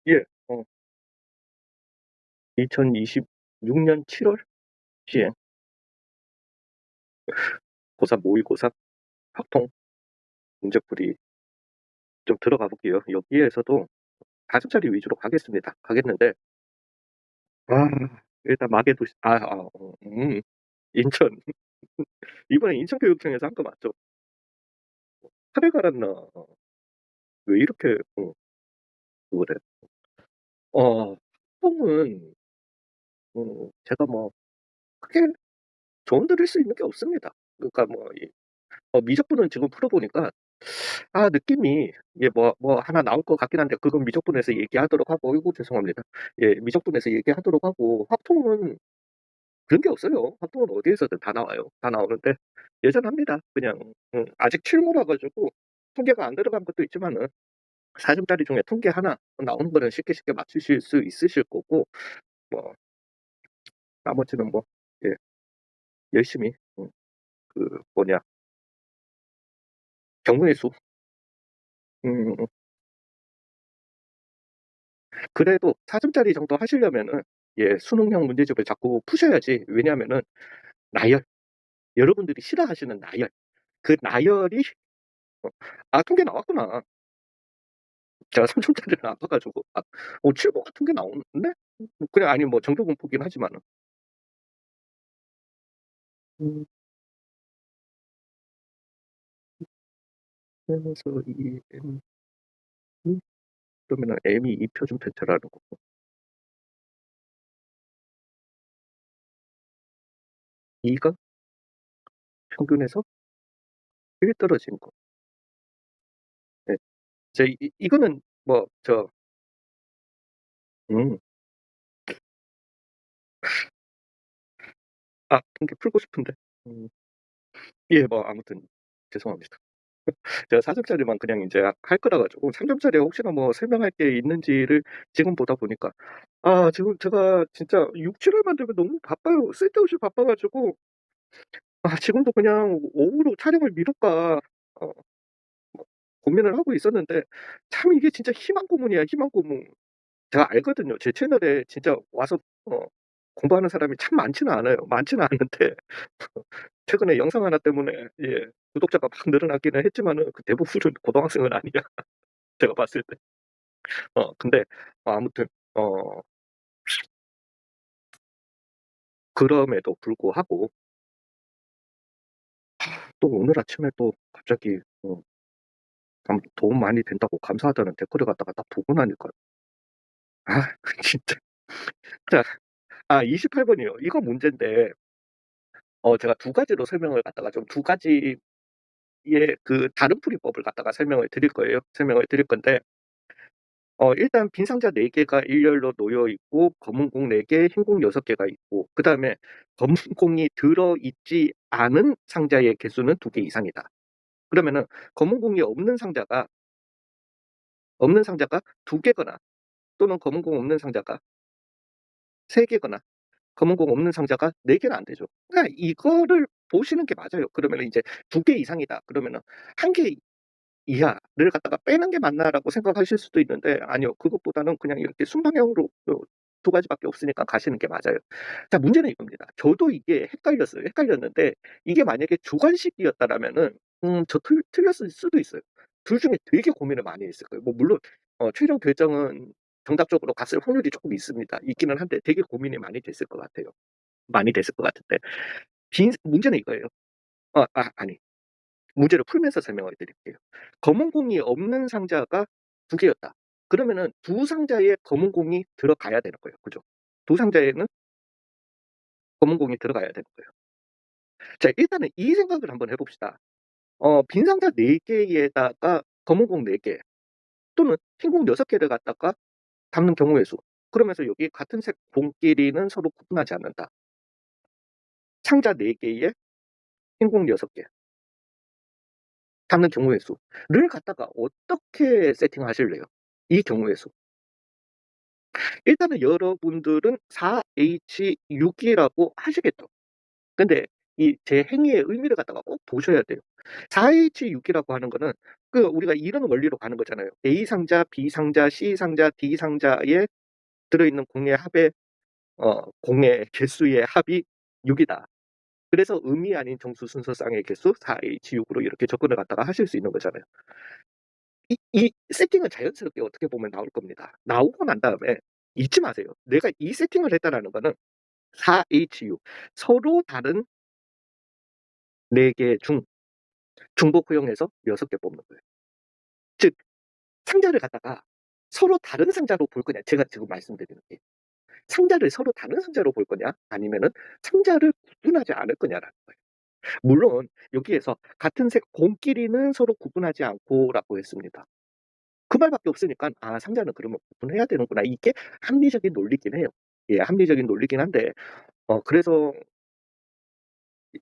예. 2026년 7월 시행 고3 모의고사 확통 문제풀이 좀 들어가 볼게요. 여기에서도 5점짜리 위주로 가겠는데, 아, 일단 마개도시, 인천. 이번에 인천교육청에서 한 거 맞죠? 하를 갈았나? 왜 이렇게, 그래. 확통은, 제가 뭐, 크게 조언 드릴 수 있는 게 없습니다. 그러니까 뭐, 미적분은 지금 풀어보니까, 느낌이, 뭐, 하나 나올 것 같긴 한데, 그건 미적분에서 얘기하도록 하고, 이거 죄송합니다. 예, 미적분에서 얘기하도록 하고, 확통은 그런 게 없어요. 확통은 어디에서든 다 나와요. 다 나오는데, 예전합니다. 그냥, 아직 실무라 가지고, 통계가 안 들어간 것도 있지만은, 4점짜리 중에 통계 하나 나오는 거는 쉽게 쉽게 맞추실 수 있으실 거고, 뭐, 나머지는 뭐, 예, 열심히, 뭐냐, 경우의 수. 음, 그래도 4점짜리 정도 하시려면은, 예, 수능형 문제집을 자꾸 푸셔야지. 왜냐면은, 나열. 여러분들이 싫어하시는 나열. 그 나열이, 어, 통계 나왔구나. 제가 3점짜리를 안 봐가지고, 7보 같은 게 나오는데? 그냥, 아니, 뭐, 정교공포긴 하지만은. 음, 그래서 이 M, 그러면은 M이 2표준 펜트라는 거고, 2가 평균에서 1 떨어진 거. 네. 이거는, 뭐, 음, 통계 풀고 싶은데. 음, 예, 뭐, 아무튼, 죄송합니다. 제가 4점짜리만 그냥 이제 할 거라 가지고 3점짜리 혹시나 뭐 설명할 게 있는지를 지금 보다 보니까, 지금 제가 진짜 6, 7월만 되면 너무 바빠요. 쓸데없이 바빠가지고, 지금도 그냥 오후로 촬영을 미룰까 어, 고민을 하고 있었는데, 참 이게 진짜 희망 고문이야, 희망 고문. 제가 알거든요. 제 채널에 진짜 와서 공부하는 사람이 참 많지는 않아요. 많지는 않은데 최근에 영상 하나 때문에, 예, 구독자가 막 늘어나기는 했지만은 그 대부분은 고등학생은 아니야. 제가 봤을 때. 근데 아무튼 어 그럼에도 불구하고 또 오늘 아침에 또 갑자기 도움 많이 된다고 감사하다는 댓글을 갖다가 딱 보고 나니까, 진짜. 자, 28번이요. 이거 문제인데, 제가 두 가지로 설명을 갖다가 좀 두 가지의 그 다른 풀이법을 갖다가 설명을 드릴 건데, 일단 빈 상자 4개가 일렬로 놓여 있고 검은 공 4개, 흰 공 6개가 있고, 그다음에 검은 공이 들어 있지 않은 상자의 개수는 2개 이상이다. 그러면은 검은 공이 없는 상자가 2개거나, 또는 검은 공 없는 상자가 3개거나, 검은 공 없는 상자가 4개는 안 되죠. 그러니까 이거를 보시는 게 맞아요. 그러면 이제 2개 이상이다. 그러면은 1개 이하를 갖다가 빼는 게 맞나라고 생각하실 수도 있는데, 아니요. 그것보다는 그냥 이렇게 순방향으로 두 가지밖에 없으니까 가시는 게 맞아요. 자, 문제는 이겁니다. 저도 이게 헷갈렸어요. 헷갈렸는데, 이게 만약에 주관식이었다라면은, 저 틀렸을 수도 있어요. 둘 중에 되게 고민을 많이 했을 거예요. 뭐, 물론, 최종 결정은 정답적으로 갔을 확률이 조금 있기는 한데, 되게 고민이 많이 됐을 것 같아요. 많이 됐을 것 같은데. 문제는 이거예요. 아니. 문제를 풀면서 설명을 드릴게요. 검은 공이 없는 상자가 2개였다. 그러면은 두 상자에 검은 공이 들어가야 되는 거예요. 그죠? 두 상자에는 검은 공이 들어가야 되는 거예요. 자, 일단은 이 생각을 한번 해봅시다. 빈 상자 4개에다가 검은 공 4개, 또는 흰 공 6개를 갖다가 담는 경우의 수. 그러면서 여기 같은 색 공끼리는 서로 구분하지 않는다. 상자 4개에 흰 공 6개 담는 경우의 수를 갖다가 어떻게 세팅하실래요? 이 경우의 수. 일단은 여러분들은 4H6이라고 하시겠죠. 근데 이 제 행위의 의미를 갖다가 꼭 보셔야 돼요. 4H6이라고 하는 거는 우리가 이런 원리로 가는 거잖아요. A 상자, B 상자, C 상자, D 상자에 들어있는 공의 합의 공의 개수의 합이 6이다. 그래서 음이 아닌 정수 순서쌍의 개수 4H6으로 이렇게 접근을 갖다가 하실 수 있는 거잖아요. 이 세팅은 자연스럽게 어떻게 보면 나올 겁니다. 나오고 난 다음에 잊지 마세요. 내가 이 세팅을 했다라는 거는 4H6 서로 다른 4개 중 중복 허용해서 6개 뽑는 거예요. 즉 상자를 갖다가 서로 다른 상자로 볼 거냐, 제가 지금 말씀드리는 게 상자를 서로 다른 상자로 볼 거냐 아니면은 상자를 구분하지 않을 거냐라는 거예요. 물론 여기에서 같은 색 공끼리는 서로 구분하지 않고라고 했습니다. 그 말밖에 없으니까 아 상자는 그러면 구분해야 되는구나. 이게 합리적인 논리긴 해요. 예, 합리적인 논리긴 한데 그래서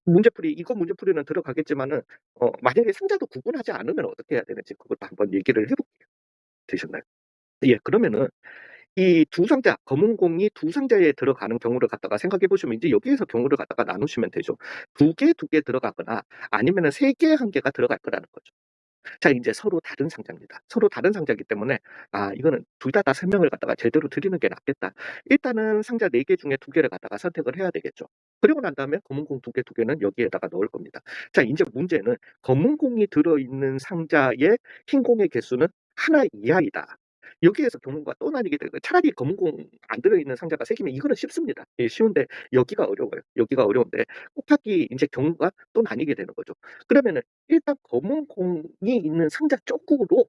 문제풀이는 들어가겠지만은 만약에 상자도 구분하지 않으면 어떻게 해야 되는지 그것도 한번 얘기를 해볼게요. 되셨나요? 예, 그러면은 이 두 상자, 검은 공이 두 상자에 들어가는 경우를 갖다가 생각해 보시면 이제 여기에서 경우를 갖다가 나누시면 되죠. 두 개 들어가거나 아니면은 세 개, 한 개가 들어갈 거라는 거죠. 자, 이제 서로 다른 상자입니다. 서로 다른 상자이기 때문에 아, 이거는 둘 다 설명을 갖다가 제대로 드리는 게 낫겠다. 일단은 상자 4개 중에 2개를 갖다가 선택을 해야 되겠죠. 그리고 난 다음에 검은 공 2개는 여기에다가 넣을 겁니다. 자, 이제 문제는 검은 공이 들어있는 상자의 흰 공의 개수는 하나 이하이다. 여기에서 경우가 또 나뉘게 되고 차라리 검은 공 안 들어있는 상자가 3개면 이거는 쉽습니다. 예, 쉬운데 여기가 어려워요. 여기가 어려운데 곱하기 이제 경우가 또 나뉘게 되는 거죠. 그러면은 일단 검은 공이 있는 상자 쪽으로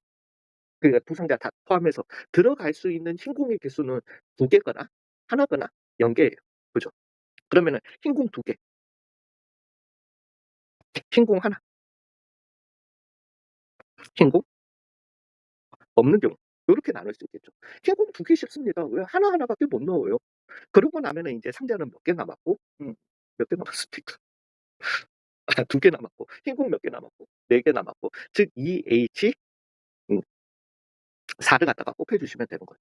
그 두 상자 다 포함해서 들어갈 수 있는 흰 공의 개수는 2개거나 하나거나 0개예요. 그죠? 그러면은 흰 공 2개, 흰 공 하나, 흰 공 없는 경우 요렇게 나눌 수 있겠죠. 흰 공 2개 쉽습니다. 왜 하나하나밖에 못 넣어요. 그러고 나면은 이제 상자는 몇 개 남았고 몇 개 남았습니까? 아, 2개 남았고 흰 공 몇 개 남았고 4개 남았고 즉 EH 음 4를 갖다가 곱해 주시면 되는 거죠.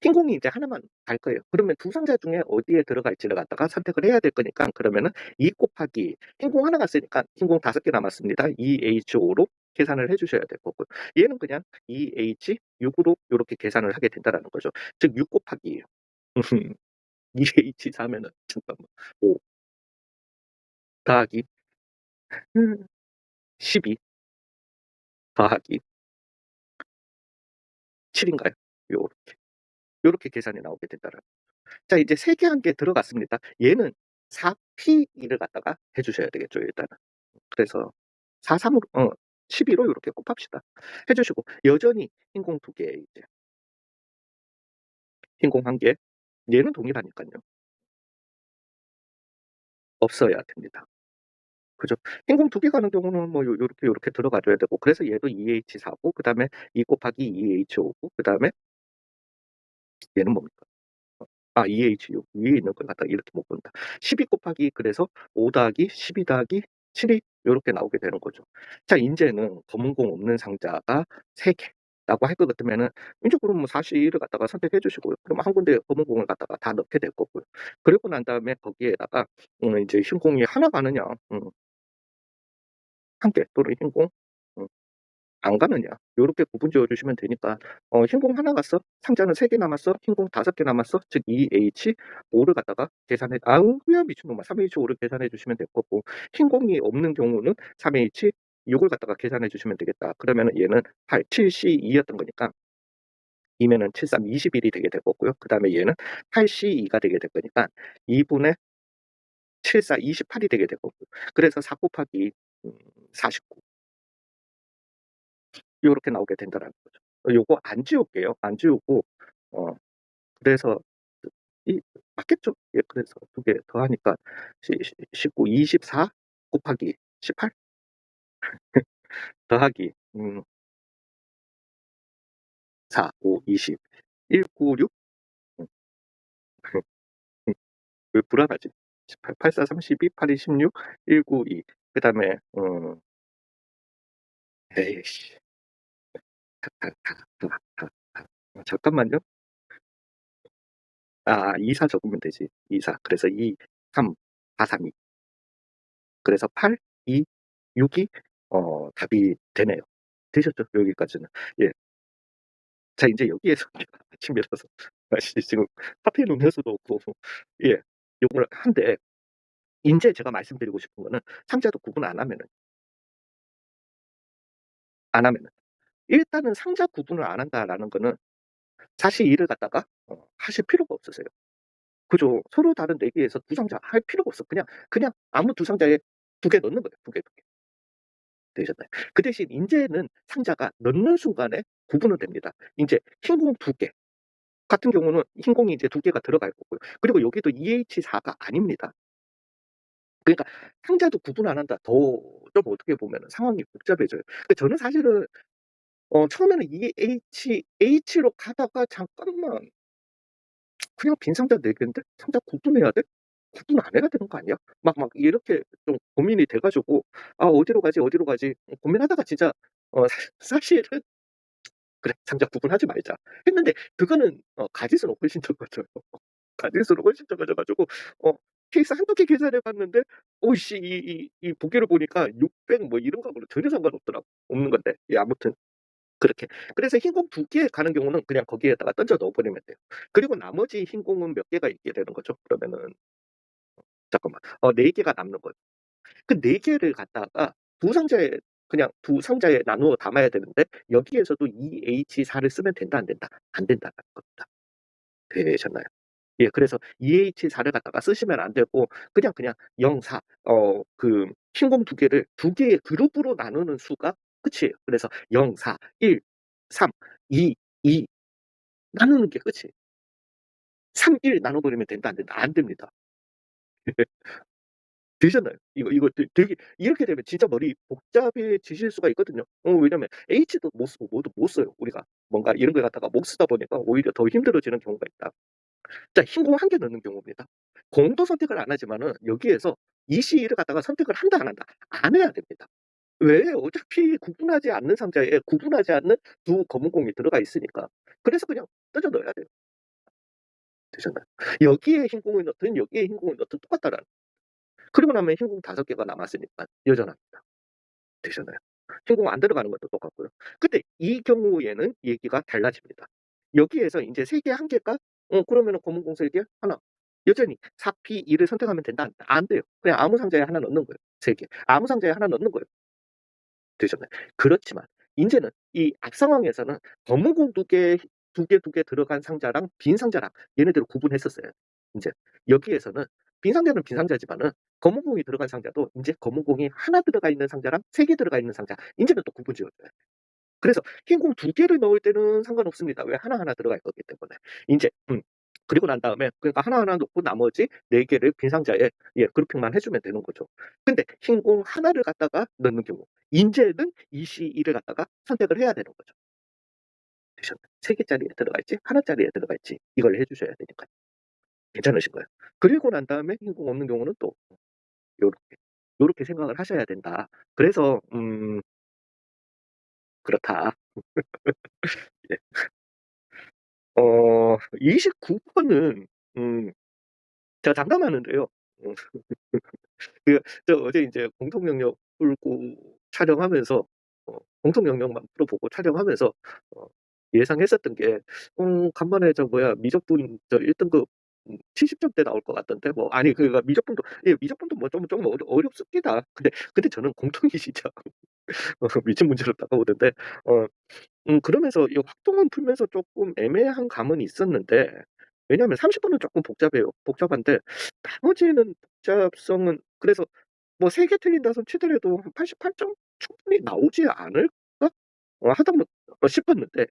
흰 공이 이제 하나만 갈 거예요. 그러면 두 상자 중에 어디에 들어갈지를 갖다가 선택을 해야 될 거니까 그러면은 2 곱하기 흰 공 하나 갔으니까 흰 공 5개 남았습니다. EH5로 계산을 해 주셔야 될 거고요. 얘는 그냥 EH6으로 요렇게 계산을 하게 된다라는 거죠. 즉 6 곱하기 EH4면은 잠깐만 5 더하기 12 더하기 7인가요? 요렇게 계산이 나오게 된다라는 거죠. 자, 이제 3개 한 개 들어갔습니다. 얘는 4P를 갖다가 해 주셔야 되겠죠, 일단은. 그래서 4-3으로 12로 요렇게 곱합시다. 해 주시고 여전히 흰공 2개 이제 흰공 1개 얘는 동일하니깐요. 없어야 됩니다. 그죠? 흰공 2개 가는 경우는 뭐 요렇게 들어가 줘야 되고 그래서 얘도 EH4고 그다음에 2 곱하기 EH5고 그다음에 얘는 뭡니까? EH6 위에 있는 걸 갖다가 이렇게 못 본다. 12 곱하기 그래서 5 더하기 12 더하기 7이 요렇게 나오게 되는 거죠. 자, 인제는 검은 공 없는 상자가 3개라고 할 것 같으면은 인제 그럼 뭐 사실을 갖다가 선택해 주시고요. 그럼 한 군데 검은 공을 갖다가 다 넣게 될 거고요. 그리고 난 다음에 거기에다가 인제 흰 공이 하나 가느냐, 1개 또는 흰 공 음 안 가느냐 요렇게 구분 지어 주시면 되니까 흰공 하나 갔어. 상자는 3개 남았어. 흰공 5개 남았어. 즉 EH5를 갖다가 계산해 아우야 미친놈아 3H5를 계산해 주시면 될 거고 흰공이 없는 경우는 3H6을 갖다가 계산해 주시면 되겠다. 그러면은 얘는 8, 7C2였던 거니까 2면은 7, 3, 21이 되게 될 거고요. 그다음에 얘는 8C2가 되게 될 거니까 2 분의 7, 4, 28이 되게 될 거고요. 그래서 4 곱하기 49 요렇게 나오게 된다라는 거죠. 요거 안 지울게요. 안 지우고 어 그래서 이 맞겠죠? 예, 그래서 2개 더하니까 시 시 19 24 곱하기 18 더하기 4, 5, 20 196 음 왜 불안하지? 18 8, 4, 32 8, 2, 16 192 그다음에 에이씨 잠깐만요. 24 적으면 되지. 24 그래서 2, 3, 4, 3, 2 그래서 8, 2, 6이 답이 되네요. 되셨죠? 여기까지는. 예. 자 인제 여기에서 아침이라서 날씨 지금 카페인 음료수도 없고 예 요거를 한데 인제 제가 말씀드리고 싶은 거는 상자도 구분 안 하면은 일단은 '상자 구분을 안 한다.'라는 거는 사실 일을 갖다가 하실 필요가 없으세요. 그죠. 서로 다른 4 개에서 2 상자 할 필요가 없어. 그냥 아무 2 상자에 2개 넣는 거예요. 2 개, 2 개. 되셨나요? 그 대신 인제는 상자가 넣는 순간에 구분은 됩니다. 인제 흰 공 2개 같은 경우는 흰 공이 이제 2 개가 들어갈 거고요. 그리고 여기도 EH4가 아닙니다. 그러니까 상자도 구분 안 한다. 더 좀 어떻게 보면은 상황이 복잡해져요. 저는 사실은 처음에는 H로 가다가 '잠깐만 그냥 빈 상자 4 개인데 상자 구분해야 돼? 구분 안 해야 되는 거 아니야?' 막 이렇게 좀 고민이 돼 가지고 '아 어디로 가지, 어디로 가지?' 고민하다가 진짜 사실은 '그래 상자 구분하지 말자.' 했는데 그거는 가짓수로 훨씬 적어져요. 가짓수로 훨씬 적어져 가지고 어 케이스 1-2개 계산해 봤는데 씨 이 보기를 보니까 600 뭐 이런 거하고는 전혀 상관없더라고. 없는 건데. 예 아무튼 그렇게. 그래서 흰 공 2개 가는 경우는 그냥 거기에다가 던져 넣어 버리면 돼요. 그리고 나머지 흰 공은 몇 개가 있게 되는 거죠? 그러면은 잠깐만 4 개가 남는 거예요. 그 4 개를 갖다가 두 상자에 그냥 두 상자에 나누어 담아야 되는데 여기에서도 EH4를 쓰면 된다 안 된다? 안 된다는 겁니다. 되셨나요? 예 그래서 EH4를 갖다가 쓰시면 안 되고 그냥 0, 4 흰공 2 개를 2 개의 그룹으로 나누는 수가 끝이에요. 그래서 0, 4, 1, 3, 2, 2 나누는 게 끝이에요. 3, 1 나눠 버리면 된다 안 된다? 안 됩니다. 되셨나요? 이거 되게 이렇게 되면 진짜 머리 복잡해지실 수가 있거든요. 왜냐면 H도 못 쓰고 뭐도 못 써요 우리가. 뭔가 이런 걸 갖다가 못 쓰다 보니까 오히려 더 힘들어지는 경우가 있다. 자 흰 공 1개 넣는 경우입니다. 공도 선택을 안 하지만은 여기에서 이 시를 갖다가 선택을 한다 안 한다? 안 해야 됩니다. 왜? 어차피 구분하지 않는 상자에 구분하지 않는 두 검은 공이 들어가 있으니까. 그래서 그냥 던져 넣어야 돼요. 되셨나요? 여기에 흰 공을 넣든 여기에 흰 공을 넣든 똑같다라는. 그리고 나면 흰 공 5 개가 남았으니까 여전합니다. 되셨나요? 흰 공 안 들어가는 것도 똑같고요. 근데 이 경우에는 얘기가 달라집니다. 여기에서 인제 3개 1 개가 그러면은 검은 공 3 개, 하나. 여전히 4 P 2를 선택하면 된다 안 된다? 안 돼요. 그냥 아무 상자에 하나 넣는 거예요. 3 개. 아무 상자에 하나 넣는 거예요. 되셨나요? 그렇지만 인제는 이 앞 상황에서는 검은 공 2개 2개, 2개 들어간 상자랑 빈 상자랑 얘네들을 구분했었어요. 인제 여기에서는 빈 상자는 빈 상자지만은 검은 공이 들어간 상자도 인제 검은 공이 하나 들어가 있는 상자랑 3개 들어가 있는 상자 인제는 또 구분 지어줘야 돼요. 그래서 흰 공 2 개를 넣을 때는 상관없습니다. 왜 하나하나 들어갈 거기 때문에. 인제 그리고 난 다음에 그러니까 하나하나 넣고 나머지 4 개를 빈 상자에 예 그룹핑만 해 주면 되는 거죠. 근데 흰 공 하나를 갖다가 넣는 경우 인제는 이 시 이를 갖다가 선택을 해야 되는 거죠. 되셨나요? 3 개짜리에 들어갈지 하나 짜리에 들어갈지 이걸 해 주셔야 되니까요. 괜찮으신가요? 그리고 난 다음에 흰 공 없는 경우는 또 요렇게, 요렇게 생각을 하셔야 된다. 그래서 그렇다. 네. 29 번은 제가 장담하는데요. 음 저 어제 인제 공통 영역 풀고 촬영하면서 공통 영역만 풀어보고 촬영하면서 어 예상했었던 게 간만에 저 뭐야 미적분 저 1 등급 70 점대 나올 것 같던데 뭐 아니 그러니까 미적분도 예 미적분도 뭐 좀 어렵습니다. 근데 저는 공통이 진짜 미친 문제로 다가오던데 어 그러면서 이 확통은 풀면서 쪼끔 애매한 감은 있었는데 왜냐하면 30 번은 쪼끔 복잡해요. 복잡한데 나머지는 복잡성은 그래서 뭐 3개 틀린다 손 치더라도 한 88점 충분히 나오지 않을까? 하다못 싶었는데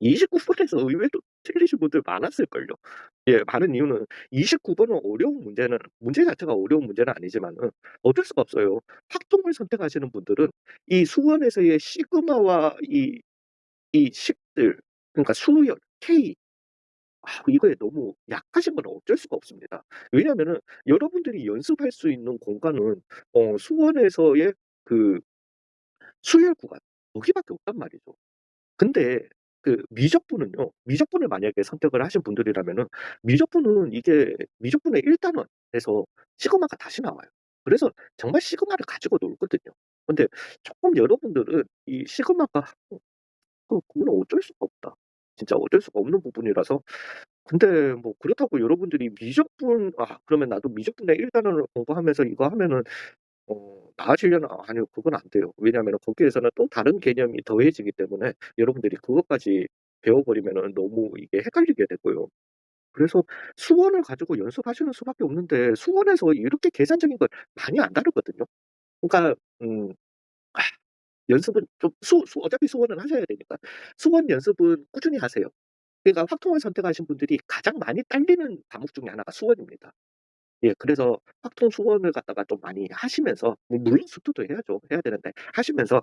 29 번에서 의외로 틀리신 분들 많았을걸요. 예 많은 이유는 29 번은 어려운 문제는 문제 자체가 어려운 문제는 아니지만은 어쩔 수가 없어요. 확통을 선택하시는 분들은 이 수원에서의 시그마와 이 식들 그러니까 수열, K 이거에 너무 약하신 건 어쩔 수가 없습니다. 왜냐하면은 여러분들이 연습할 수 있는 공간은 수원에서의 그 수열 구간 거기밖에 없단 말이죠. 근데 그 미적분은요. 미적분을 만약에 선택을 하신 분들이라면은 미적분은 이게 미적분의 1 단원에서 시그마가 다시 나와요. 그래서 정말 시그마를 가지고 놀거든요. 근데 조금 여러분들은 이 시그마가 그건 어쩔 수가 없다. 진짜 어쩔 수가 없는 부분이라서. 근데 뭐 그렇다고 여러분들이 미적분 '아 그러면 나도 미적분의 1 단원을 공부하면서 이거 하면은 나아지려나?' 아니요. 그건 안 돼요. 왜냐하면은 거기에서는 또 다른 개념이 더해지기 때문에 여러분들이 그것까지 배워 버리면은 너무 이게 헷갈리게 되고요. 그래서 수원을 가지고 연습하시는 수밖에 없는데 수원에서 이렇게 계산적인 걸 많이 안 다루거든요. 그러니까 음 연습은 좀 어차피 수원은 하셔야 되니까 수원 연습은 꾸준히 하세요. 그러니까 확통을 선택하신 분들이 가장 많이 딸리는 과목 중에 하나가 수원입니다. 예 그래서 확통 수원을 갖다가 좀 많이 하시면서 뭐 물론 수투도 해야죠. 해야 되는데 하시면서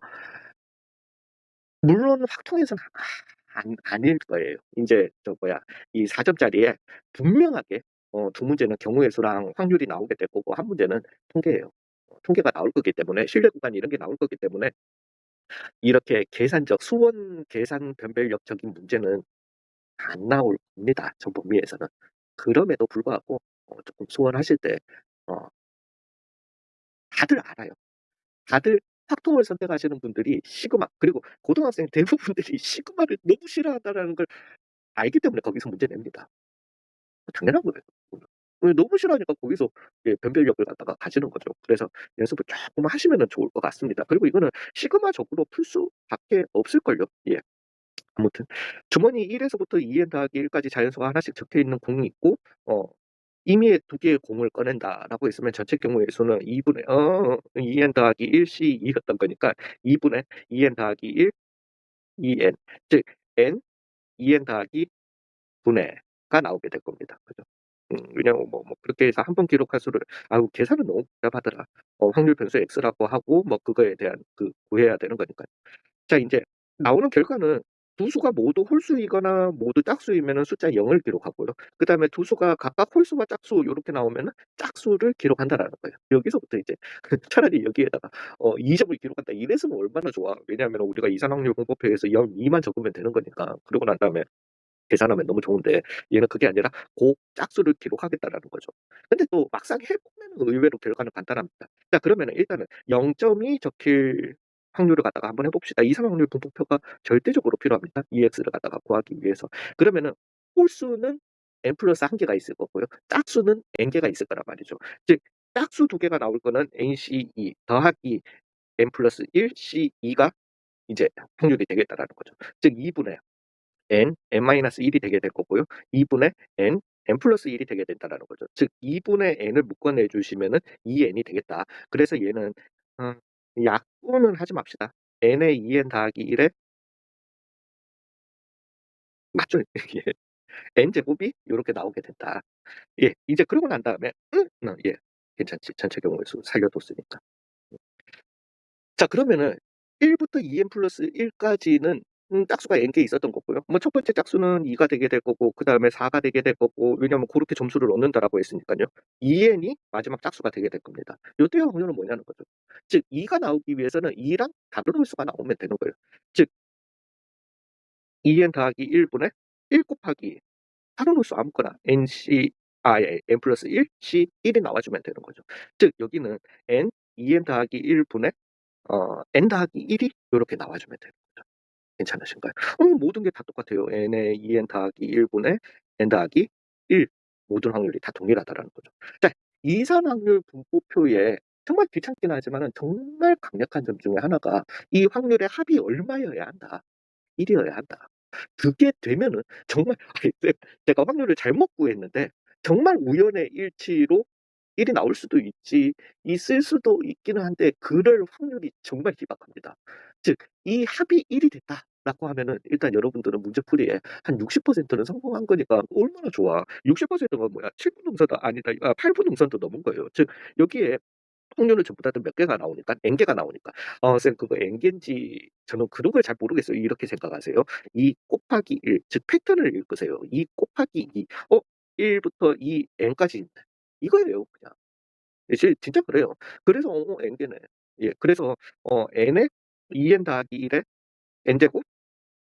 물론 확통에서는 아닐 거예요. 인제 저 뭐야 이 4 점짜리에 분명하게 2 문제는 경우의 수랑 확률이 나오게 될 거고 1 문제는 통계예요. 통계가 나올 거기 때문에 신뢰 구간 이런 게 나올 거기 때문에 이렇게 계산적 수원 계산 변별력적인 문제는 안 나올 겁니다, 저 범위에서는. 그럼에도 불구하고 쪼끔 수원하실 때 어 다들 알아요. 다들 확통을 선택하시는 분들이 시그마 그리고 고등학생 대부분들이 시그마를 너무 싫어한다라는 걸 알기 때문에 거기서 문제 냅니다. 당연한 거예요. 그거는. 너무 싫어하니까 거기서 예 변별력을 갖다가 가지는 거죠. 그래서 연습을 쪼끔 하시면은 좋을 것 같습니다. 그리고 이거는 시그마적으로 풀 수밖에 없을걸요. 예. 아무튼 주머니 1 에서부터 2n 더하기 1 까지 자연수가 하나씩 적혀 있는 공이 있고 어 임의의 2 개의 공을 꺼낸다라고 했으면 전체 경우의 수는 2분의 2n 더하기 1 C 였던 거니까 2분의 2n 더하기 1 2n 즉 n 2n 더하기 분의가 나오게 될 겁니다. 그죠? 왜냐면 그렇게 해서 한 번 기록할 수를 아우 계산은 너무 복잡하더라. 확률 변수 x라고 하고 뭐 그거에 대한 구해야 되는 거니까요. 자 인제 나오는 결과는 두 수가 모두 홀수이거나 모두 짝수이면은 숫자 0을 기록하고요. 그다음에 두 수가 각각 홀수와 짝수 요렇게 나오면은 짝수를 기록한다라는 거예요. 여기서부터 이제 차라리 여기에다가 2 점을 기록한다 이랬으면 얼마나 좋아. 왜냐하면 우리가 이산 확률 분포표에서 0, 2만 적으면 되는 거니까. 그러고 난 다음에 계산하면 너무 좋은데 얘는 그게 아니라 고 짝수를 기록하겠다라는 거죠. 근데 또 막상 해 보면은 의외로 결과는 간단합니다. 자 그러면은 일단은 0 점이 적힐 확률을 갖다가 한번 해 봅시다. 이상 확률 분포표가 절대적으로 필요합니다. EX를 갖다가 구하기 위해서. 그러면은 홀수는 n 플러스 1 개가 있을 거고요. 짝수는 n 개가 있을 거란 말이죠. 즉 짝수 2 개가 나올 거는 NC2 더하기 n 플러스 1 C2가 이제 확률이 되겠다라는 거죠. 즉 2 분의 n-1이 되게 될 거고요. 2 분의 n+1이 되게 된다라는 거죠. 즉 2 분의 n을 묶어내 주시면은 2n이 되겠다. 그래서 얘는 어 약분은 하지 맙시다. n의 2n 더하기 1에 맞죠? 예. n 제곱이 요렇게 나오게 된다. 예. 이제 그러고 난 다음에 예. 괜찮지. 전체 경우의 수 살려뒀으니까. 자 그러면은 1 부터 2n+1 까지는 짝수가 n 개 있었던 거고요. 뭐 첫 번째 짝수는 2가 되게 될 거고 그다음에 4가 되게 될 거고 왜냐하면 고렇게 점수를 얻는다라고 했으니깐요. 2n이 마지막 짝수가 되게 될 겁니다. 요때 확률은 뭐냐는 거죠. 즉 2가 나오기 위해서는 2랑 다른 홀수가 나오면 되는 거예요. 즉 2n 더하기 1 분의 1 곱하기 다른 홀수 아무거나 예 n+1 C1이 나와 주면 되는 거죠. 즉 여기는 n 2n 더하기 1 분의 n 더하기 1이 요렇게 나와 주면 되는 거죠. 괜찮으신가요? 모든 게 다 똑같아요. n의 2n 더하기 1 분의 n 더하기 1 모든 확률이 다 동일하다라는 거죠. 자 이산 확률 분포표에 정말 귀찮긴 하지만은 정말 강력한 점 중에 하나가 이 확률의 합이 얼마여야 한다. 1 이어야 한다. 그게 되면은 정말 아니 제가 확률을 잘못 구했는데 정말 우연의 일치로 1이 나올 수도 있을 수도 있기는 한데 그럴 확률이 정말 희박합니다. 즉 이 합이 1이 됐다라고 하면은 일단 여러분들은 문제풀이에 한 60%는 성공한 거니까 얼마나 좋아. 60%가 뭐야 7분 능선도 아니다 8분 능선도 넘은 거예요. 즉 여기에 확률을 전부 다 몇 개가 나오니까 n 개가 나오니까 쌤 그거 n 개인지 저는 그런 걸 잘 모르겠어요. 이렇게 생각하세요. 2 곱하기 1 즉 패턴을 읽으세요. 2 곱하기 2 1 부터 2 n까지 이거예요 그냥. 예 진짜 그래요. 그래서 n 개네. 예 그래서 n에 2n 더하기 1에 n 제곱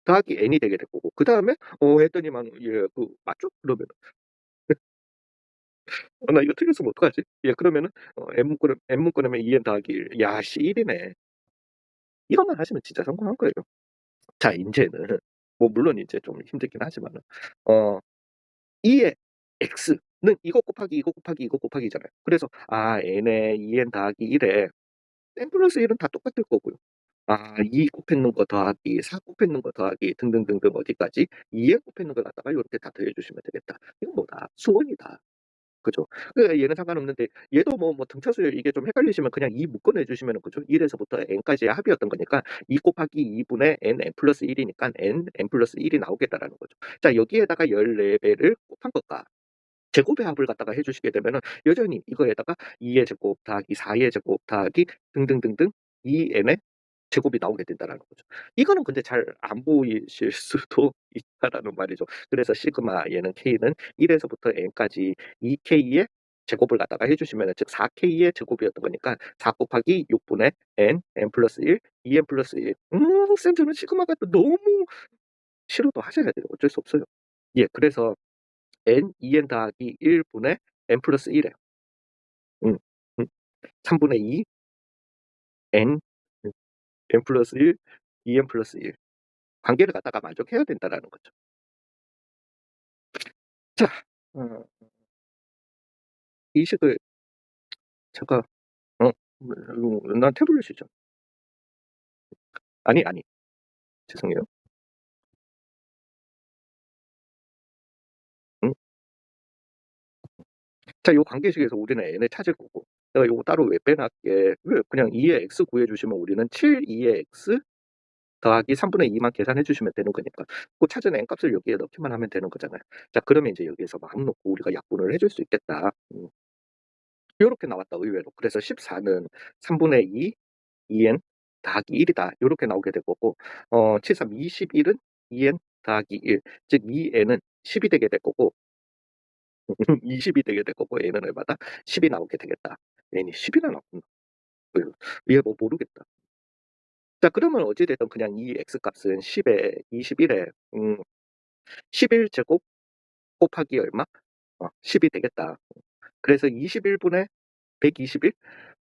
더하기 n이 되게 될 거고 그다음에 했더니만 예 맞죠? 그러면은. 나 이거 틀렸으면 어떡하지? 예 그러면은 n 묶으면 2n 더하기 1 야 씨 1 이네. 이것만 하시면 진짜 성공한 거예요. 자 인제는 뭐 물론 인제 좀 힘들긴 하지만은 어 2의 x는 이거 곱하기 이거 곱하기 이거 곱하기잖아요. 그래서 n에 2n 더하기 1에 n 플러스 1은 다 똑같을 거고요. 2 곱했는 거 더하기 4 곱했는 거 더하기 등등등등 어디까지 2n 곱했는 걸 갖다가 요렇게 다 더해 주시면 되겠다. 이건 뭐다? 수원이다. 그죠? 얘는 상관없는데 얘도 등차수열 이게 좀 헷갈리시면 그냥 2 묶어내 주시면은 그죠? 1 에서부터 n까지의 합이었던 거니까 2 곱하기 2 분의 n 플러스 1이니까 n 플러스 1이 나오겠다라는 거죠. 자 여기에다가 14배를 곱한 것과 제곱의 합을 갖다가 해 주시게 되면은 여전히 이거에다가 2의 제곱 더하기 4의 제곱 더하기 등등등등 2n의 제곱이 나오게 된다라는 거죠. 이거는 근데 잘 안 보이실 수도 있다라는 말이죠. 그래서 시그마 얘는 k는 1 에서부터 n까지 2k의 제곱을 갖다가 해 주시면은 즉 4k의 제곱이었던 거니까 4 곱하기 6 분의 n 플러스 1, 2n 플러스 1. 쌤 저는 시그마가 또 너무 싫어도 하셔야 돼요. 어쩔 수 없어요. 예 그래서 n 2n 더하기 1 분의 n 플러스 1 이에요. 음. 음. 3 분의 2 n 음 n 플러스 1, 2n 플러스 1 관계를 갖다가 만족해야 된다라는 거죠. 자 어 이 식을 제가 어 난 태블릿이죠. 아니, 아니. 죄송해요. 음. 자 요 관계식에서 우리는 n을 찾을 거고 내가 요거 따로 왜 빼놨게 왜 그냥 2의 x 구해 주시면 우리는 7 2의 x 더하기 3분의 2만 계산해 주시면 되는 거니까 그 찾은 n 값을 여기에 넣기만 하면 되는 거잖아요. 자 그러면 인제 여기에서 마음 놓고 우리가 약분을 해줄 수 있겠다. 요렇게 나왔다 의외로. 그래서 14는 3분의 2 2n 더하기 1이다. 요렇게 나오게 될 거고 7, 3 21은 2n 더하기 1 즉 2n은 10이 되게 될 거고 20이 되게 될 거고 n은 얼마다? 10이 나오게 되겠다. n이 10이나 나왔구나. 얘 뭐 모르겠다. 자 그러면 어찌 됐든 그냥 이 x 값은 10에 21에 11 제곱 곱하기 얼마? 10이 되겠다. 그래서 21 분의 121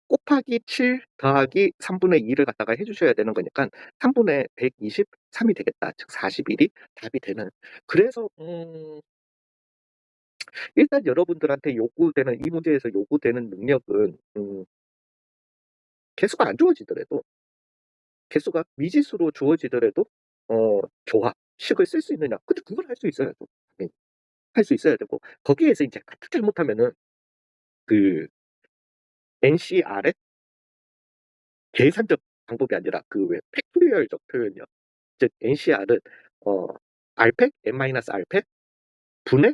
곱하기 7 더하기 3분의 2를 갖다가 해 주셔야 되는 거니까 3분의 123이 되겠다. 즉 41이 답이 되는. 그래서 일단 여러분들한테 요구되는 이 문제에서 요구되는 능력은 개수가 안 주어지더라도 개수가 미지수로 주어지더라도 조합, 식을 쓸 수 있느냐. 근데 그걸 할 수 있어야죠. 네. 할 수 있어야 되고 거기에서 인제 가뜩 잘못하면은 그 NCR의 계산적 방법이 아니라 그 왜 팩토리얼적 표현이요. 즉 NCR은 어 R팩 n-R팩 분의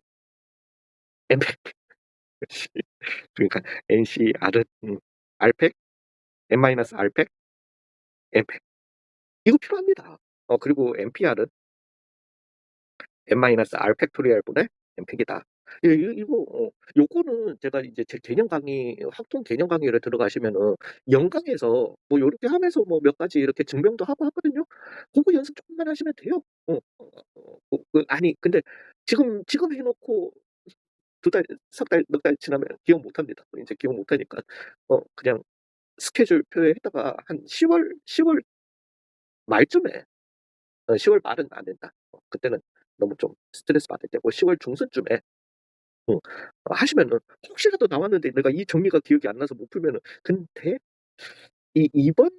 n팩 그러니까 NCR은 R팩 n-R팩 n팩 이거 필요합니다. 그리고 NPR은 n-R 팩토리얼 분의 n팩이다. 예 이거 요거는 제가 이제 제 개념 강의 확통 개념 강의를 들어가시면은 영강에서 뭐 요렇게 하면서 뭐 몇 가지 이렇게 증명도 하고 하거든요. 고거 연습 조금만 하시면 돼요. 아니 근데 지금 해 놓고 2 달, 3 달, 넉 달 지나면 기억 못 합니다. 인제 기억 못 하니까 그냥 스케줄표에 했다가 한 10월 말쯤에 10월 말은 안 된다. 그때는 너무 좀 스트레스 받을 때고 10월 중순쯤에 어 하시면은 혹시라도 나왔는데 내가 이 정리가 기억이 안 나서 못 풀면은 근데 이번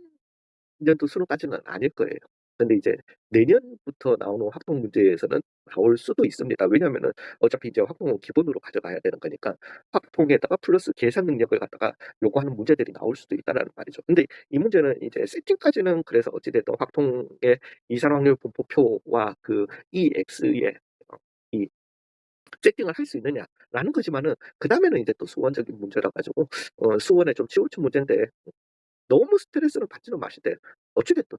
연도 수능까지는 아닐 거예요. 근데 이제 내년부터 나오는 확통 문제에서는 나올 수도 있습니다. 왜냐하면은 어차피 이제 확통은 기본으로 가져가야 되는 거니까 확통에다가 플러스 계산 능력을 갖다가 요구하는 문제들이 나올 수도 있다라는 말이죠. 근데 이 문제는 이제 세팅까지는 그래서 어찌 됐든 확통의 이산 확률 분포표와 그 EX의 이 세팅을 할 수 있느냐라는 거지만은 그다음에는 이제 또 수원적인 문제라 가지고 수원에 좀 치우친 문제인데 너무 스트레스를 받지는 마시되 어찌 됐든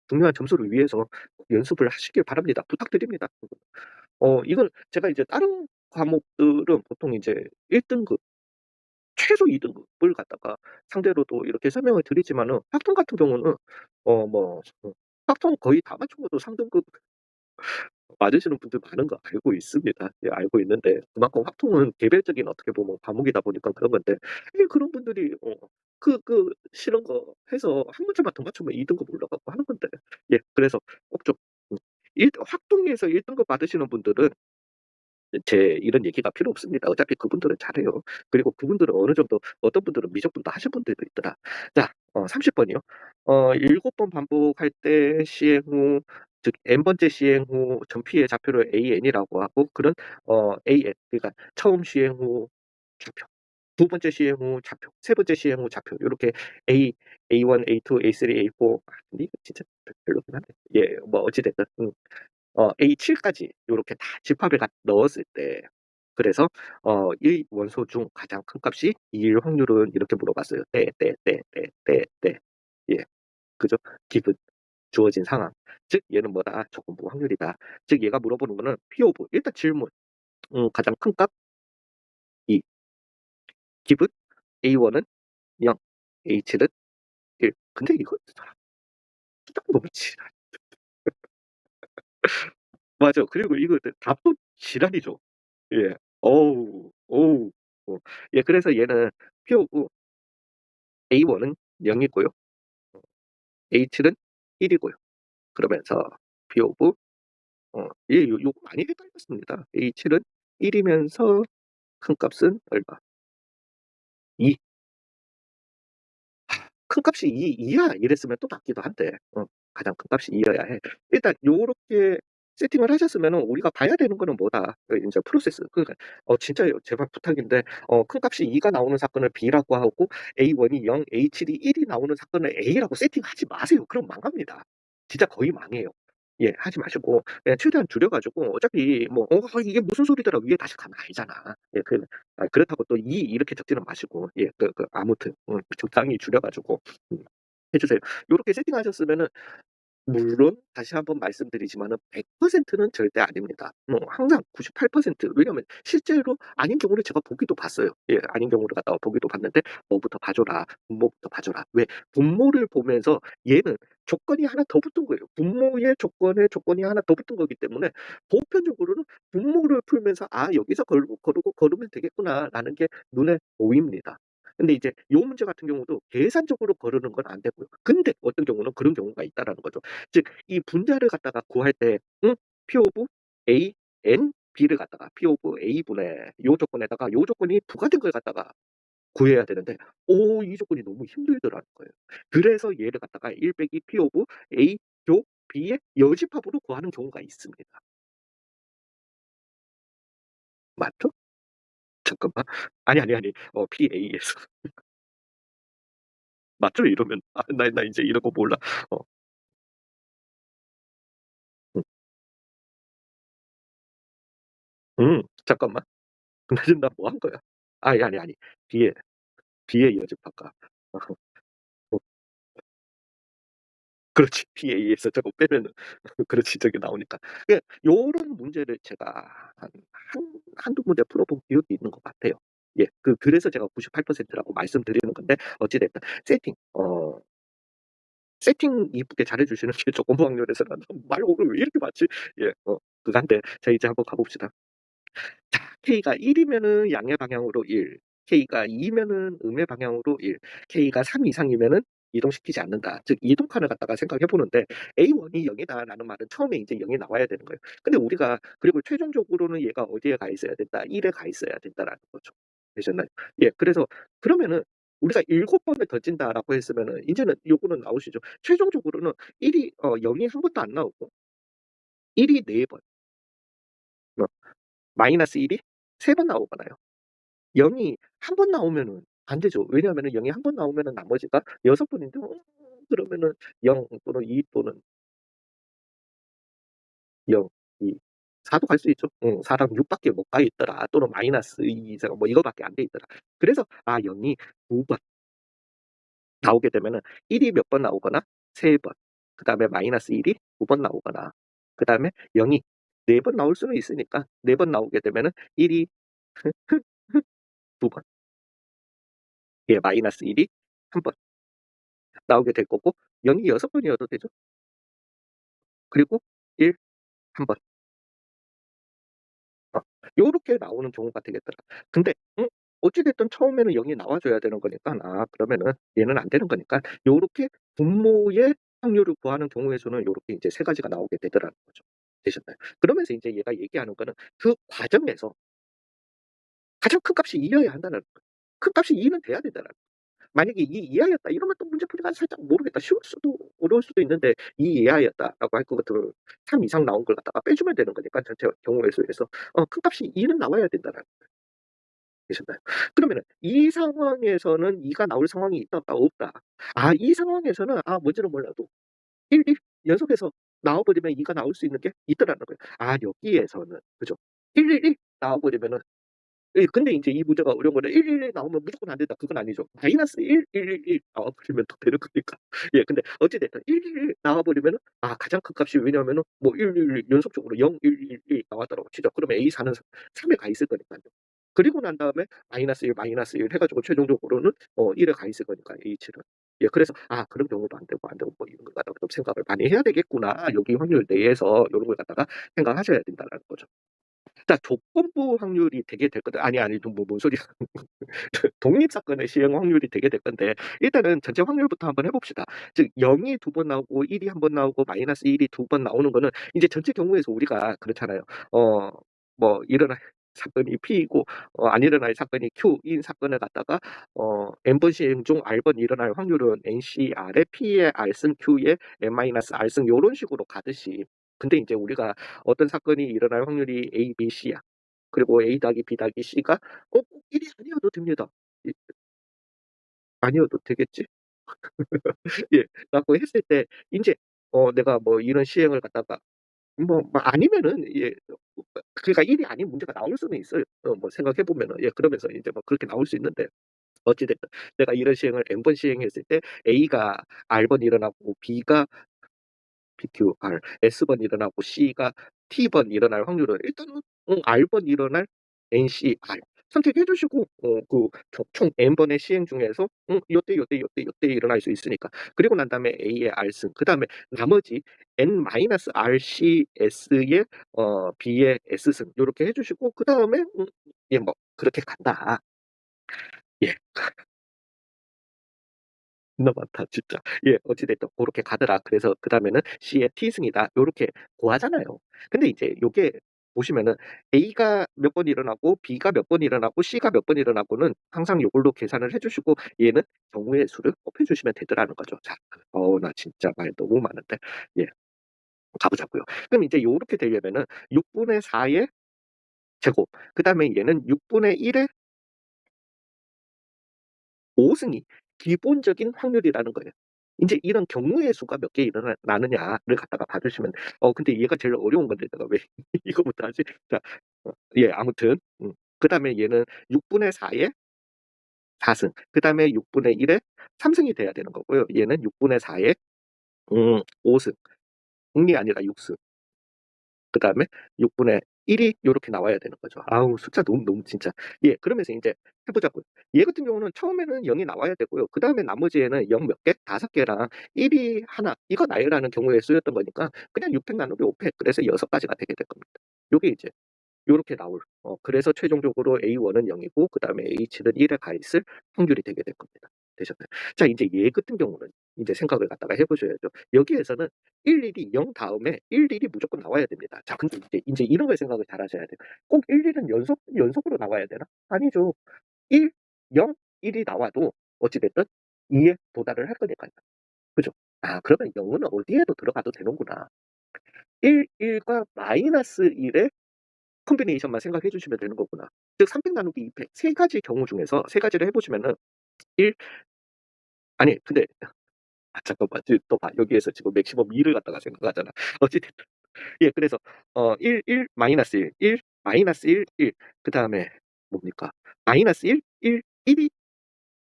중요한 점수를 위해서 연습을 하시길 바랍니다. 부탁드립니다. 이건 제가 이제 다른 과목들은 보통 이제 1 등급, 최소 2 등급을 갖다가 상대로도 이렇게 설명을 드리지만은 학통 같은 경우는 학통 거의 다 맞추고도 3 등급 맞으시는 분들 많은 거 알고 있습니다. 예 알고 있는데 그만큼 확통은 개별적인 어떻게 보면 과목이다 보니까 그런 건데 그런 분들이 싫은 거 해서 한 문제만 더 맞추면 2 등급 올라가고 하는 건데. 예 그래서 꼭 좀 확통위에서 1 등급 받으시는 분들은 제 이런 얘기가 필요 없습니다. 어차피 그분들은 잘해요. 그리고 그분들은 어느 정도 어떤 분들은 미적분도 하신 분들도 있더라. 자 30 번이요. 7번 반복할 때 시행 후 즉 n번째 시행 후 전피의 좌표를 AN이라고 하고 그런 AN 그러니까 처음 시행 후 좌표, 두 번째 시행 후 좌표, 세 번째 시행 후 좌표 요렇게 A1, A2, A3, A4 근데 이거 진짜 별로긴 한데 예 뭐 어찌 됐든 A7 까지 요렇게 다 집합에 넣었을 때 그래서 이 원소 중 가장 큰 값이 2일 확률은 이렇게 물어봤어요. 때. 예. 그죠? 기분 주어진 상황. 즉 얘는 뭐다? 조건부 확률이다. 즉 얘가 물어보는 거는 P 오브 일단 질문. 가장 큰 값 2. 기분 A1은 0, A7은 1. 근데 이거 딱 너무 지랄. 맞아. 그리고 이거 답도 지랄이죠. 예. 어우, 어우. 예 그래서 얘는 P 오브 A1은 0 이고요. A7은 1 이고요. 그러면서 P 오브 예 요거 많이 헷갈렸습니다. A7은 1 이면서 큰 값은 얼마? 2. 큰값이 2야 이랬으면 또 낫기도 한데 가장 큰값이 2여야 해. 일단 요렇게 세팅을 하셨으면은 우리가 봐야 되는 거는 뭐다? 인제 프로세스. 그러니까 진짜 제발 부탁인데 큰값이 2가 나오는 사건을 B라고 하고 A1이 0, A7이 1이 나오는 사건을 A라고 세팅하지 마세요. 그럼 망합니다. 진짜 거의 망해요. 예 하지 마시고 예 최대한 줄여 가지고 어차피 뭐 이게 무슨 소리더라 위에 다시 가면 알잖아. 예 그렇다고 또 2 이렇게 적지는 마시고 예 아무튼 적당히 줄여 가지고 해 주세요. 요렇게 세팅하셨으면은 물론 다시 한번 말씀드리지만은 100%는 절대 아닙니다. 항상 98% 왜냐면 실제로 아닌 경우를 제가 보기도 봤어요. 예 아닌 경우를 갖다가 보기도 봤는데 "뭐부터 봐 줘라. 분모부터 봐 줘라." 왜? 분모를 보면서 얘는 조건이 하나 더 붙은 거예요. 분모의 조건에 조건이 하나 더 붙은 거기 때문에 보편적으로는 분모를 풀면서 '아 여기서 걸으면 되겠구나.'라는 게 눈에 보입니다. 근데 이제 요 문제 같은 경우도 계산적으로 거르는 건 안 되고요. 근데 어떤 경우는 그런 경우가 있다라는 거죠. 즉 이 분자를 갖다가 구할 때 P 오브 A n B를 갖다가 P 오브 A 분의 요 조건에다가 요 조건이 부과된 걸 갖다가 구해야 되는데 이 조건이 너무 힘들더라는 거예요. 그래서 얘를 갖다가 1 빼기 P 오브 A 교 B의 여집합으로 구하는 경우가 있습니다. 맞죠? 잠깐만. 아니. PA에서 맞죠? 이러면 나 인제 이런 거 몰라. 어 음 잠깐만. 나 지금 나 뭐 한 거야? 아니. B의 B의 여집합과 어 그렇지. PA에서 저거 빼면은 그렇지 저게 나오니까. 예 요런 문제를 제가 한두 문제 풀어본 기억이 있는 것 같아요. 예 그래서 제가 98% 라고 말씀드리는 건데 어찌 됐든 세팅 이쁘게 잘해 주시는 게 조건 부 확률에서는 말 오늘 왜 이렇게 많지? 예 그건데 자 이제 한번 가 봅시다. 자 K가 1 이면은 양의 방향으로 1, K가 2 면은 음의 방향으로 1, K가 3 이상이면은 이동시키지 않는다. 즉 이동 칸을 갖다가 생각해 보는데 A1이 0 이다라는 말은 처음에 인제 0이 나와야 되는 거예요. 근데 우리가 그리고 최종적으로는 얘가 어디에 가 있어야 된다? 1에 가 있어야 된다라는 거죠. 되셨나요? 예 그래서 그러면은 우리가 7 번을 던진다라고 했으면은 인제는 요거는 나오시죠. 최종적으로는 1이 0이 한 번도 안 나오고 1이 4 번, 어 마이너스 1이 3번 나오잖아요. 0이 한 번 나오면은 안 되죠. 왜냐하면은 0이 한 번 나오면은 나머지가 6 번인데 그러면은 0 또는 2 또는 0, 2, 4도 갈 수 있죠. 4랑 6 밖에 못 가 있더라. 또는 마이너스 2 제곱 뭐 이거밖에 안 돼 있더라. 그래서 0이 2번 나오게 되면은 1이 몇 번 나오거나 3 번, 그다음에 마이너스 1이 2번 나오거나 그다음에 0이 4번 나올 수는 있으니까 4번 나오게 되면은 1이 2 번, 예 마이너스 1이 1번 나오게 될 거고 0이 6 번이어도 되죠. 그리고 1 1 번. 요렇게 나오는 경우가 되겠더라. 근데 어찌 됐든 처음에는 0이 나와 줘야 되는 거니까 그러면은 얘는 안 되는 거니까 요렇게 분모의 확률을 구하는 경우의 수는 요렇게 이제 세 가지가 나오게 되더라는 거죠. 되셨나요? 그러면서 인제 얘가 얘기하는 거는 그 과정에서 가장 큰 값이 2 여야 한다는 거예요. 큰 값이 2는 돼야 된다는 거예요. 만약에 2 이하였다 이러면 또 문제풀이가 살짝 모르겠다. 쉬울 수도 어려울 수도 있는데 2 이하였다라고 할 것 같으면 3 이상 나온 걸 갖다가 빼주면 되는 거니까 전체 경우의 수에서 큰 값이 2는 나와야 된다라는 거예요. 되셨나요? 그러면은 이 상황에서는 2가 나올 상황이 있다 없다? 없다. 이 상황에서는 뭔지는 몰라도 1, 1 연속해서 나와 버리면 2가 나올 수 있는 게 있더라는 거예요. 여기에서는 그죠? 1, 1, 1 나와 버리면은 예 근데 인제 이 문제가 어려운 거는 1, 1, 1 나오면 무조건 안 된다 그건 아니죠. 마이너스 1, 1, 1, 1 나와 버리면 또 되는 거니까. 예 근데 어찌 됐든 1, 1, 1 나와 버리면은 가장 큰 값이 왜냐하면은 뭐 1, 1, 1 연속적으로 0, 1, 1, 1 나왔다라고 치죠. 그러면 A4는 3에 가 있을 거니깐요. 그리고 난 다음에 마이너스 1, 마이너스 1 해 가지고 최종적으로는 1에 가 있을 거니까 H는. 예 그래서 그런 경우도 안 되고, 안 되고 뭐 이런 걸 갖다가 좀 생각을 많이 해야 되겠구나. 여기 확률 내에서 요런 걸 갖다가 생각하셔야 된다라는 거죠. 자 조건부 확률이 되게 될 건데 아니 좀 뭔 소리야. 독립 사건의 시행 확률이 되게 될 건데 일단은 전체 확률부터 한번 해 봅시다. 즉 0이 2번 나오고 1이 1번 나오고 마이너스 1이 2번 나오는 거는 인제 전체 경우에서 우리가 그렇잖아요. 어 뭐 일어날 사건이 P이고 안 일어날 사건이 Q인 사건을 갖다가 n번 시행 중 R번 일어날 확률은 NCR에 P의 R승 Q의 n-R승 요런 식으로 가듯이 근데 인제 우리가 어떤 사건이 일어날 확률이 A, B, C야. 그리고 A 더하기 B 더하기 C가 꼭 1이 아니어도 됩니다. 이 아니어도 되겠지? 예. 라고 했을 때 인제 내가 뭐 이런 시행을 갖다가 뭐 아니면은 그러니까 1이 아닌 문제가 나올 수는 있어요. 뭐 생각해 보면은. 예 그러면서 인제 뭐 그렇게 나올 수 있는데 어찌 됐든 내가 이런 시행을 n번 시행했을 때 A가 R번 일어나고 B가 PQR, S번 일어나고 C가 T번 일어날 확률은 일단은 R번 일어날 NCR 선택해 주시고 총 n번의 시행 중에서 요때, 요때, 요때, 요때 일어날 수 있으니까. 그리고 난 다음에 A의 R승 그다음에 나머지 n-RCS의 B의 S승 요렇게 해 주시고 그다음에 예 뭐 그렇게 간다. 예. 존나 많다 진짜. 예 어찌 됐든 고렇게 가더라. 그래서 그다음에는 C의 T승이다. 요렇게 구하잖아요. 근데 이제 요게 보시면은 A가 몇 번 일어나고 B가 몇 번 일어나고 C가 몇 번 일어나고는 항상 요걸로 계산을 해 주시고 얘는 경우의 수를 곱해 주시면 되더라는 거죠. 자 나 진짜 말 너무 많은데 예 가 보자고요. 그럼 이제 요렇게 되려면은 6분의 4의 제곱 그다음에 얘는 6분의 1의 5 승이 기본적인 확률이라는 거예요. 인제 이런 경우의 수가 몇 개 일어나느냐를 갖다가 봐 주시면 근데 얘가 제일 어려운 건데 내가 왜 이거부터 하지? 자 예 아무튼 그다음에 얘는 6분의 4의 4 승 그다음에 6분의 1의 3 승이 돼야 되는 거고요. 얘는 6분의 4의 5 승, 승이 아니라 6 승. 그다음에 6분의 1이 요렇게 나와야 되는 거죠. 아우 숫자 너무 진짜. 예 그러면서 인제 해 보자고요. 얘 같은 경우는 처음에는 0이 나와야 되고요. 그다음에 나머지에는 0 몇 개? 5 개랑 1이 하나 이거 나열하는 경우에 쓰였던 거니까 그냥 6팩 나누기 5팩 그래서 6 가지가 되게 될 겁니다. 요게 이제 요렇게 나올 그래서 최종적으로 A1은 0이고 그다음에 H는 1에 가 있을 확률이 되게 될 겁니다. 되셨나요? 자 인제 얘 같은 경우는 인제 생각을 갖다가 해 보셔야죠. 여기에서는 11이 0 다음에 11이 무조건 나와야 됩니다. 자 근데 인제 이런 걸 생각을 잘 하셔야 돼요. 꼭 11은 연속으로 나와야 되나? 아니죠. 1, 0, 1이 나와도 어찌 됐든 2에 도달을 할 거니깐요. 그죠? 그러면 0은 어디에도 들어가도 되는구나. 1, 1과 마이너스 1의 콤비네이션만 생각해 주시면 되는 거구나. 즉 3팩 나누기 2팩 세 가지 경우 중에서 세 가지를 해 보시면은 1 아니 근데 잠깐만 지금 또 봐. 여기에서 지금 맥시멈 2를 갖다가 생각하잖아. 어찌 됐든 예 그래서 1, 1, 마이너스 1, 1, 마이너스 1, 1 그다음에 뭡니까? 마이너스 1, 1, 1이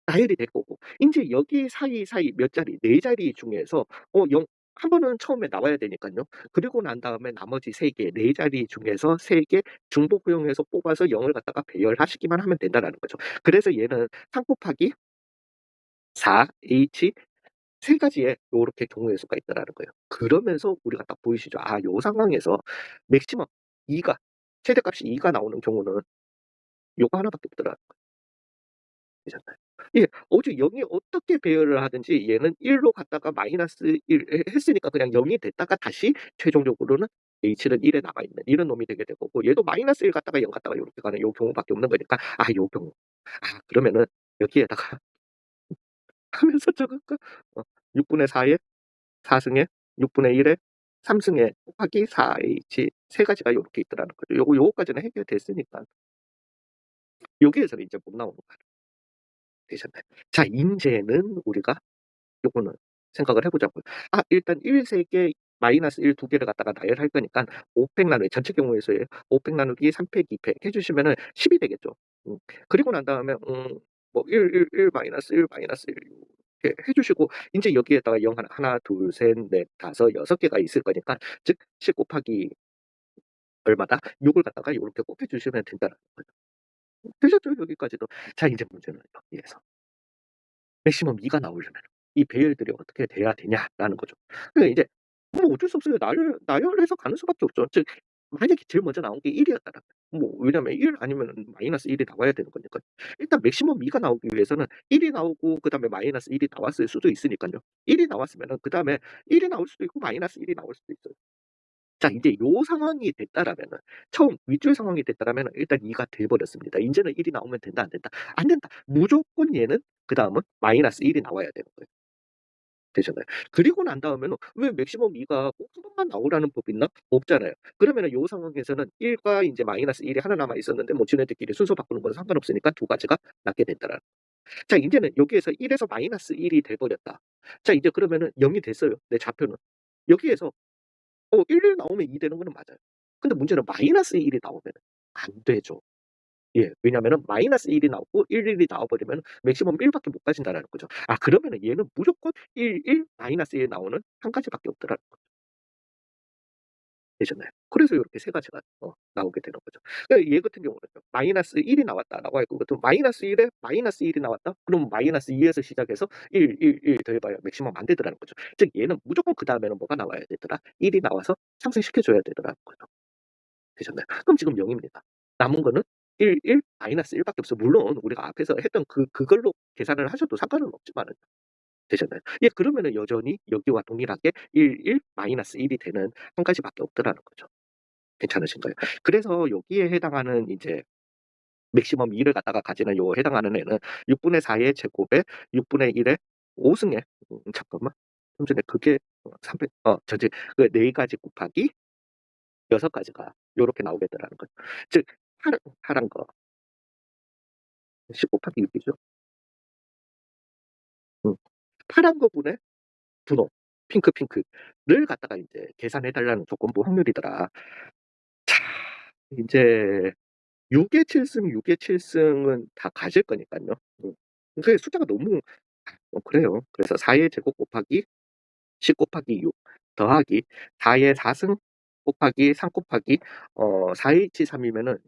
나열이 될 거고 인제 여기 사이 몇 자리 4 자리 중에서 0 한 번은 처음에 나와야 되니깐요. 그리고 난 다음에 나머지 3 개, 4 자리 중에서 3개 중복 효용해서 뽑아서 0을 갖다가 배열하시기만 하면 된다라는 거죠. 그래서 얘는 3 곱하기 4 H 세 가지의 요렇게 경우의 수가 있다라는 거예요. 그러면서 우리가 딱 보이시죠? 요 상황에서 맥시멈 2가 최대값이 2가 나오는 경우는 요거 하나밖에 없더라. 되셨나요? 예. 어제 0이 어떻게 배열을 하든지 얘는 1로 갔다가 마이너스 1 했으니까 그냥 0이 됐다가 다시 최종적으로는 h는 1에 남아 있는 이런 놈이 되게 될 거고, 얘도 마이너스 1 갔다가 0 갔다가 요렇게 가는 요 경우밖에 없는 거니까, 요 경우. 그러면은 여기에다가 하면서 적을까? 6 분의 4에 4 승에 6 분의 1에 3 승에 곱하기 4h 세 가지가 요렇게 있더라는 거죠. 요거까지는 해결됐으니까 여기에서는 이제 못 나오는 거예요. 되셨나요? 자, 인제는 우리가 요거는 생각을 해 보자고요. 일단 1 3개 마이너스 1 2 개를 갖다가 나열할 거니깐 500 나누기 전체 경우에서의 500 나누기 3 팩 2팩 해 주시면은 10이 되겠죠. 그리고 난 다음에 뭐 1 마이너스 1 마이너스 1 이렇게 해 주시고, 인제 여기에다가 0 하나 둘 셋 넷 다섯 여섯 개가 있을 거니까, 즉 10 곱하기 얼마다 6을 갖다가 요렇게 곱해 주시면 된다는 거죠. 되셨죠? 여기까지도. 자, 인제 문제는 여기에서 맥시멈 2가 나오려면 이 배열들이 어떻게 돼야 되냐라는 거죠. 그러니까 이제 뭐 어쩔 수 없어요. 나열해서 가는 수밖에 없죠. 즉 만약에 제일 먼저 나온 게 1 이었다라면, 왜냐면 1 아니면은 마이너스 1이 나와야 되는 거니까요. 일단 맥시멈 2가 나오기 위해서는 1이 나오고 그다음에 마이너스 1이 나왔을 수도 있으니깐요. 1이 나왔으면은 그다음에 1이 나올 수도 있고 마이너스 1이 나올 수도 있어요. 자, 인제 요 상황이 됐다라면은, 처음 윗줄 상황이 됐다라면은 일단 2가 돼 버렸습니다. 인제는 1이 나오면 된다, 안 된다? 안 된다. 무조건 얘는 그다음은 마이너스 1이 나와야 되는 거예요. 되잖아요. 그리고 난 다음에는 왜 맥시멈 2가 꼭 한 번만 나오라는 법이 있나? 없잖아요. 그러면은 요 상황에서는 1과 인제 마이너스 1이 하나 남아 있었는데 뭐 지네들끼리 순서 바꾸는 건 상관없으니까 두 가지가 낫게 된다라는. 자, 인제는 여기에서 1 에서 마이너스 1이 돼 버렸다. 자, 이제 그러면은 0이 됐어요, 내 좌표는. 여기에서 1 나오면 2 되는 거는 맞아요. 근데 문제는 마이너스 1이 나오면은 안 되죠. 예. 왜냐면은 마이너스 1이 나오고 1이 나와 버리면 맥시멈 1 밖에 못 가진다라는 거죠. 그러면은 얘는 무조건 1 마이너스 1 나오는 한 가지밖에 없더라는 거 되셨나요? 그래서 요렇게 세 가지가 나오게 되는 거죠. 그러니까 얘 같은 경우는요. 마이너스 1이 나왔다라고 할 것 같으면 마이너스 1에 마이너스 1이 나왔다? 그럼 마이너스 2에서 시작해서 1 더해봐야 맥시멈 안 되더라는 거죠. 즉 얘는 무조건 그다음에는 뭐가 나와야 되더라? 1이 나와서 상승시켜 줘야 되더라는 거죠. 되셨나요? 그럼 지금 0 입니다. 남은 거는 1 마이너스 1 밖에 없어요. 물론 우리가 앞에서 했던 그걸로 계산을 하셔도 상관은 없지만은. 되셨나요? 예. 그러면은 여전히 여기와 동일하게 1 1 되는 한 가지밖에 없더라는 거죠. 괜찮으신가요? 그래서 여기에 해당하는 인제 맥시멈 2를 갖다가 가지는 요 해당하는 애는 6 분의 4의 제곱에 6 분의 1의 5 승에, 잠깐만. 좀 전에 그게 300 저기 그 4 가지 곱하기 6 가지가 요렇게 나오겠더라는 거죠. 즉 파란 거 10 곱하기 6 이죠. 음. 파란 거 분의 분홍, 핑크를 갖다가 인제 계산해 달라는 조건부 확률이더라. 자, 인제 6의 7승, 6의 7승은 다 가실 거니깐요. 근데 숫자가 너무 그래요. 그래서 4의 제곱 곱하기 10 곱하기 6 더하기 4의 4승 곱하기 3 곱하기 4H 3이면은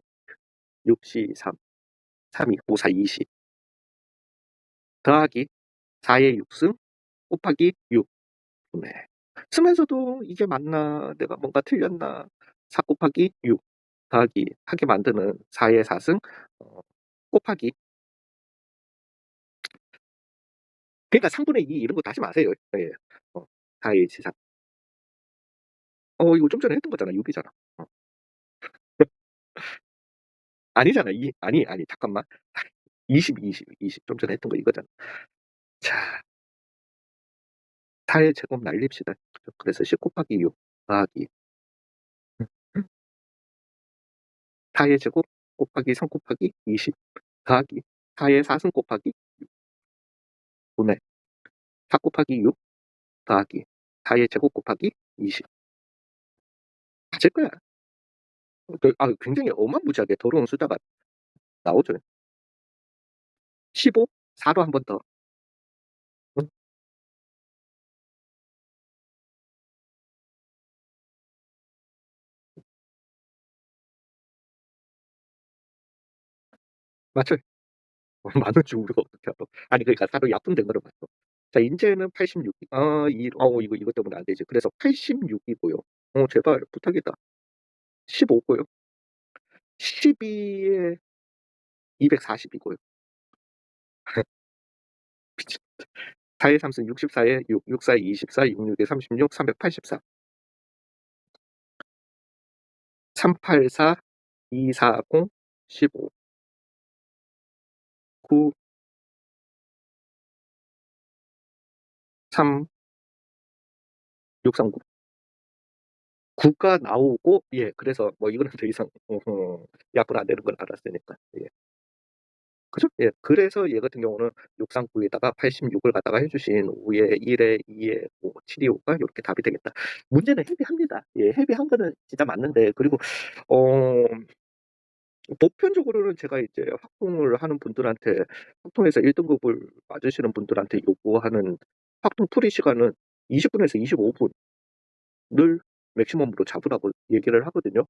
6C 3, 3이 5, 4, 20 더하기 4의 6승 곱하기 6. 네. 쓰면서도 '이게 맞나? 내가 뭔가 틀렸나?' 4 곱하기 6 더하기 하게 만드는 4의 4승 어 곱하기, 그러니까 3분의 2 이런 거 하지 마세요. 예. 어 4의 지사 이거 좀 전에 했던 거잖아. 6 이잖아. 어 아니잖아. 아니 잠깐만. 20 좀 전에 했던 거 이거잖아. 자, 4의 제곱 날립시다. 그래서 10 곱하기 6 더하기 4의 제곱 곱하기 3 곱하기 20 더하기 4의 4승 곱하기 분의 4 곱하기 6 더하기 4의 제곱 곱하기 20. 맞을 거야. 굉장히 어마무지하게 더러운 숫자가 나오죠. 15 4로 한 번 더. 응? 맞죠? 많은 줄 우리가 어떻게 알아. 아니 그러니까 4로 약분된 거를 봤어. 자, 인제는 86 이 이것 때문에 안 되지. 그래서 86 이고요. 제발 부탁이다. 15 고요. 12에 240 이고요. 4의 3승 64에 6, 64에 24, 66에 36, 384. 384, 240, 15, 9, 3, 639. 9가 나오고 예 그래서 뭐 이거는 더 이상 약분 안 되는 걸 알았으니까. 예. 그죠? 예. 그래서 얘 같은 경우는 639에다가 86을 갖다가 해 주신 5에 1에 2에 뭐 7에 5가 요렇게 답이 되겠다. 문제는 헤비합니다. 예. 헤비한 거는 진짜 맞는데 그리고 어 보편적으로는 제가 이제 확통을 하는 분들한테 확통에서 1 등급을 맞으시는 분들한테 요구하는 확통 풀이 시간은 20 분에서 25 분을 맥시멈으로 잡으라고 얘기를 하거든요.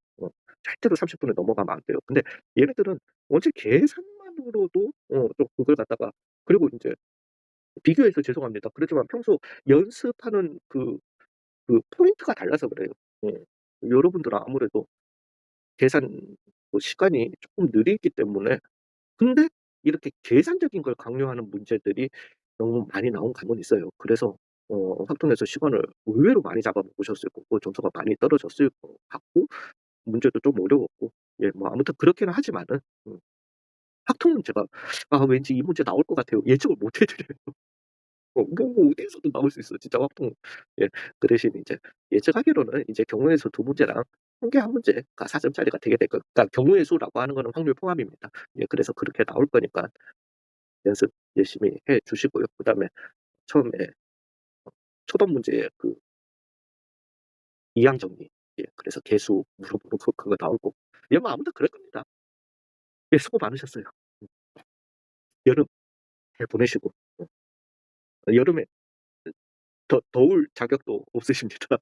절대로 30 분을 넘어가면 안 돼요. 근데 얘네들은 원체 계산만으로도 좀 그걸 갖다가 그리고 인제 비교해서 죄송합니다. 그렇지만 평소 연습하는 그 포인트가 달라서 그래요. 예. 여러분들은 아무래도 계산 시간이 쪼끔 느리기 때문에 근데 이렇게 계산적인 걸 강요하는 문제들이 너무 많이 나온 감은 있어요. 그래서 확통에서 시간을 의외로 많이 잡아 먹으셨을 거고 점수가 많이 떨어졌을 것 같고 문제도 좀 어려웠고 예 뭐 아무튼 그렇기는 하지만은 확통은 제가 왠지 이 문제 나올 것 같아요. 예측을 못 해 드려요. 뭐 어디에서든 나올 수 있어요. 진짜 확통. 예. 그 대신 인제 예측하기로는 이제 경우의 수 2 문제랑 통계 1 문제가 4 점짜리가 되게 될 거 그러니까 경우의 수라고 하는 거는 확률 포함입니다. 예 그래서 그렇게 나올 거니까 연습 열심히 해 주시고요. 그다음에 처음에 초급 문제의 그 이항 정리 예 그래서 개수 물어보는 그거 나올 거고 예 뭐 아무튼 그럴 겁니다. 예 수고 많으셨어요. 음. 여름 잘 보내시고 여름에 더울 자격도 없으십니다.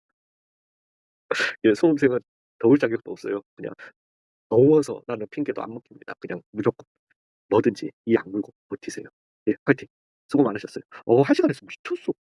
예 수험생은 더울 자격도 없어요. 그냥 더워서라는 핑계도 안 먹힙니다. 그냥 무조건 뭐든지 이 악물고 버티세요. 예 파이팅. 수고 많으셨어요. 1 시간 했어 미쳤어.